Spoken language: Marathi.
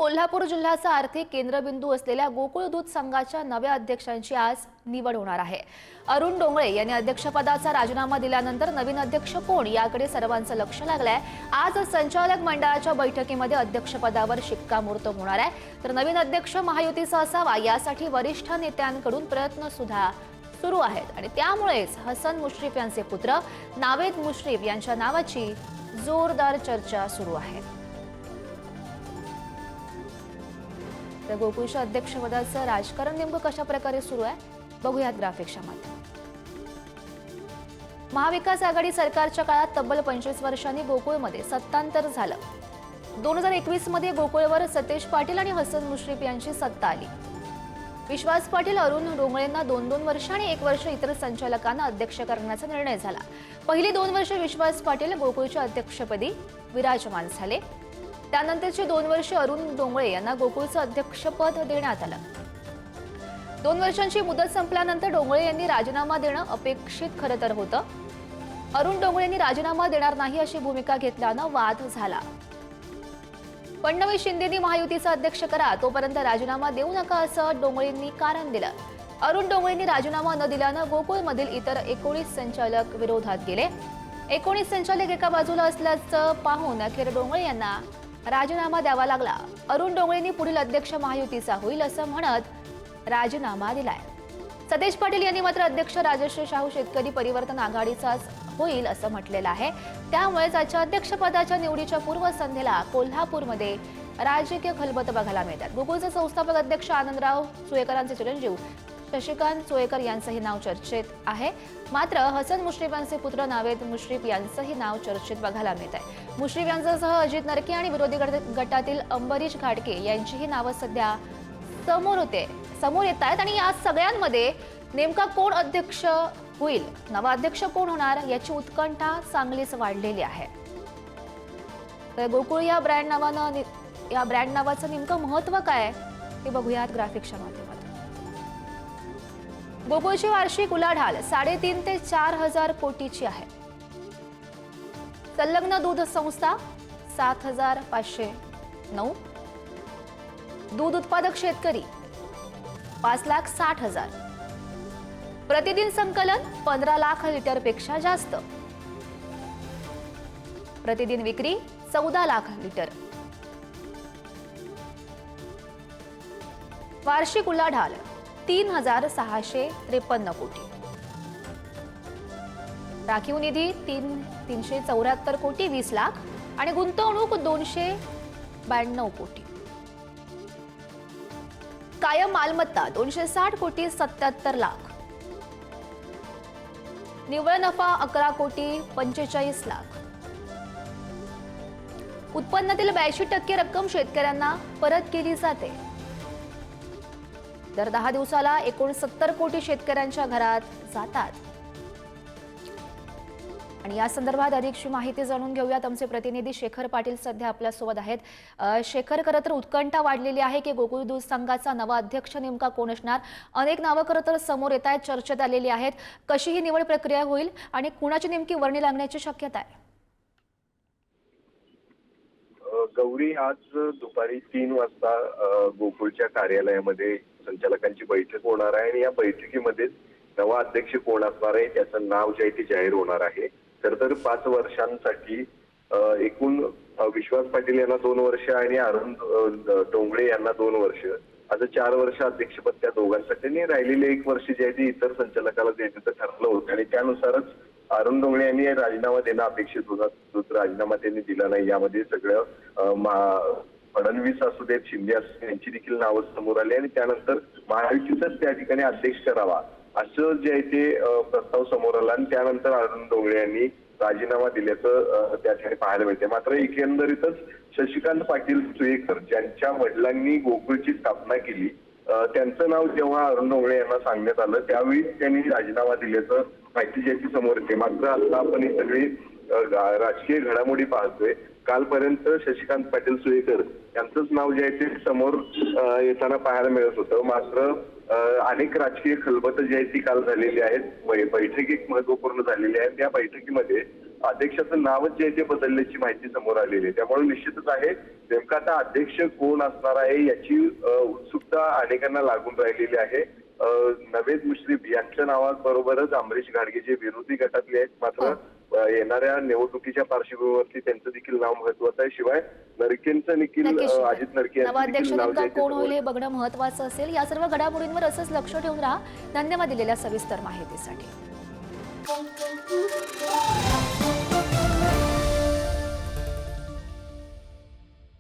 कोल्हापूर जिल्ह्याचा आर्थिक केंद्रबिंदू असलेल्या गोकुळ दूध संघाच्या नव्या अध्यक्षांची आज निवड होणार आहे। अरुण डोंगळे यांनी अध्यक्षपदाचा राजीनामा दिल्यानंतर नवीन अध्यक्ष कोण याकडे सर्वांचं लक्ष लागलंय। आज संचालक मंडळाच्या बैठकीमध्ये अध्यक्षपदावर शिक्कामोर्तब होणार आहे। तर नवीन अध्यक्ष महायुतीचा असावा यासाठी वरिष्ठ नेत्यांकडून प्रयत्न सुद्धा सुरू आहेत आणि त्यामुळेच हसन मुश्रीफ यांचे पुत्र नावेद मुश्रीफ यांच्या नावाची जोरदार चर्चा सुरू आहे। तर गोकुळच्या अध्यक्षपदाचं राजकारण नेमकं कशा प्रकारे सुरू आहे बघूयात ग्राफिक्सच्या माध्यमातून। महाविकास आघाडी सरकारच्या काळात तब्बल 25 वर्षांनी गोकुळमध्ये सत्तांतर झालं। 2021 मध्ये गोकुळवर सतेज पाटील आणि हसन मुश्रीफ यांची सत्ता आली। विश्वास पाटील अरुण डोंगळेंना 2-2 वर्ष आणि 1 वर्ष इतर संचालकांना अध्यक्ष करण्याचा निर्णय झाला। पहिली 2 वर्ष विश्वास पाटील गोकुळच्या अध्यक्षपदी विराजमान झाले। त्यानंतरची 2 वर्ष अरुण डोंगळे यांना गोकुळचं अध्यक्षपद देण्यात आलं। 2 वर्षांची मुदत संपल्यानंतर डोंगळे यांनी राजीनामा देणं अपेक्षित खरं तर होतं। अरुण डोंगळे यांनी राजीनामा देणार नाही अशी भूमिका घेतल्यानं वाद झाला। फडणवीस शिंदेंनी महायुतीचा अध्यक्ष करा तोपर्यंत राजीनामा देऊ नका असं डोंगळेंनी कारण दिलं। अरुण डोंगळेंनी राजीनामा न दिल्यानं गोकुळमधील इतर 19 संचालक विरोधात गेले। 19 संचालक एका बाजूला असल्याचं पाहून अखेर डोंगळे यांना राजीनामा द्यावा लागला। अरुण डोंगळेंनी पुढील अध्यक्ष महायुतीचा होईल असं म्हणत राजीनामा दिलाय। सतेज पाटील यांनी मात्र अध्यक्ष राजश्री शाहू शेतकरी परिवर्तन आघाडीचाच होईल असं म्हटलेलं आहे। त्यामुळेच आजच्या अध्यक्षपदाच्या निवडीच्या पूर्वसंध्येला कोल्हापूरमध्ये राजकीय खलबत बघायला मिळतात। गोकुळचे संस्थापक अध्यक्ष आनंदराव सुळेकरांचे चिरंजीव शशिकांत सुळेकर यांचंही नाव चर्चेत आहे। मात्र हसन मुश्रीफ यांचे पुत्र नावेद मुश्रीफ यांचंही नाव चर्चेत बघायला मिळत आहे। मुश्रीफ यांच्यासह अजित नरके आणि विरोधी गटातील अंबरीश घाटके यांचीही नावं सध्या समोर येत आहेत आणि या सगळ्यांमध्ये नेमका कोण अध्यक्ष होईल, नवा अध्यक्ष कोण होणार याची उत्कंठा चांगलीच वाढलेली आहे। तर गोकुळ या ब्रँड नावाचं नेमकं महत्त्व काय हे बघूयात ग्राफिक्सच्या माध्यमातून। गोकुळची वार्षिक उलाढाल 3.5 ते 4 हजार कोटीची आहे। संलग्न दूध संस्था 7,509, दूध उत्पादक शेतकरी 5,60,000, प्रतिदिन संकलन 15 लाख लिटरपेक्षा जास्त, प्रतिदिन विक्री 14 लाख लिटर, वार्षिक उलाढाल 3,653 कोटी, राखीव निधी 374 कोटी 20 लाख आणि गुंतवणूक 292 कोटी, कायम मालमत्ता 260 कोटी 77 लाख, निव्वळ नफा 11 कोटी 45 लाख, उत्पन्नातील 82% रक्कम शेतकऱ्यांना परत केली जाते। दर 10 दिवसाला 69 कोटी शेतकऱ्यांच्या घरात जातात। आणि या संदर्भात अधिकची माहिती जाणून घेऊयात। आमचे प्रतिनिधी शेखर पाटील सध्या आपल्यासोबत आहेत। शेखर, खरं तर उत्कंठा वाढलेली आहे की गोकुळ दूध संघाचा नवा अध्यक्ष नेमका कोण असणार। अनेक नावं खरं तर समोर येत आहेत, चर्चेत आलेली आहेत। कशी ही निवड प्रक्रिया होईल आणि कुणाची नेमकी वर्णी लागण्याची शक्यता आहे? गौरी, आज दुपारी 3 वाजता गोकुळच्या कार्यालयामध्ये संचालकांची बैठक होणार आहे आणि या बैठकीमध्ये नवा अध्यक्ष कोण असणार आहे त्याचं नाव जे आहे ते जाहीर होणार आहे। खरं तर 5 वर्षांसाठी एकूण विश्वास पाटील यांना 2 वर्ष आणि अरुण डोंगळे यांना 2 वर्ष असं 4 वर्ष अध्यक्षपद त्या दोघांसाठी आणि राहिलेले 1 वर्ष जे आहे ते इतर संचालकाला द्यायचं ठरलं होतं आणि त्यानुसारच अरुण डोंगळे यांनी राजीनामा देणं अपेक्षित होता। राजीनामा त्यांनी दिला नाही। यामध्ये सगळं फडणवीस असू देत, शिंदे असू देत यांची देखील नावं समोर आली आणि त्यानंतर महायुतीचाच त्या ठिकाणी अध्यक्ष करावा असं जे आहे ते प्रस्ताव समोर आला आणि त्यानंतर अरुण डोंगळे यांनी राजीनामा दिल्याचं त्या ठिकाणी पाहायला मिळते। मात्र एकंदरीतच शशिकांत पाटील सुळेकर ज्यांच्या वडिलांनी गोकुळची स्थापना केली त्यांचं नाव जेव्हा अरुण डोंगळे यांना सांगण्यात आलं त्यावेळी त्यांनी राजीनामा दिल्याचं माहिती जी आहे ती समोर येते। मात्र आता आपण ही सगळी राजकीय घडामोडी पाहतोय। कालपर्यंत शशिकांत पाटील सुळेकर यांचंच नाव जे आहे ते समोर येताना पाहायला मिळत होतं। मात्र अनेक राजकीय खलबत जी आहे ती काल झालेली आहेत। बैठक एक महत्वपूर्ण झालेली आहे। त्या बैठकीमध्ये अध्यक्षाचं नावच जे आहे ते बदलल्याची माहिती समोर आलेली आहे. त्यामुळे निश्चितच आहे नेमका आता अध्यक्ष कोण असणार आहे याची उत्सुकता अनेकांना लागून राहिलेली आहे. नवेद मुश्रीफ यांच्या नावाबरोबरच अमरीश घाडगे जे विरोधी गटातले आहेत, मात्र येणाऱ्या निवडणुकीच्या पार्श्वभूमीवरती त्यांचं देखील नाव महत्वाचं आहे. शिवाय नरकेंचं देखील अजित नरके नवाध्यक्ष यांचं नेमका देखील कोण नाव होईल हे बघणं महत्वाचं असेल. या सर्व घडामोडींवर असंच लक्ष ठेवून राहा. धन्यवाद दिलेल्या सविस्तर माहितीसाठी.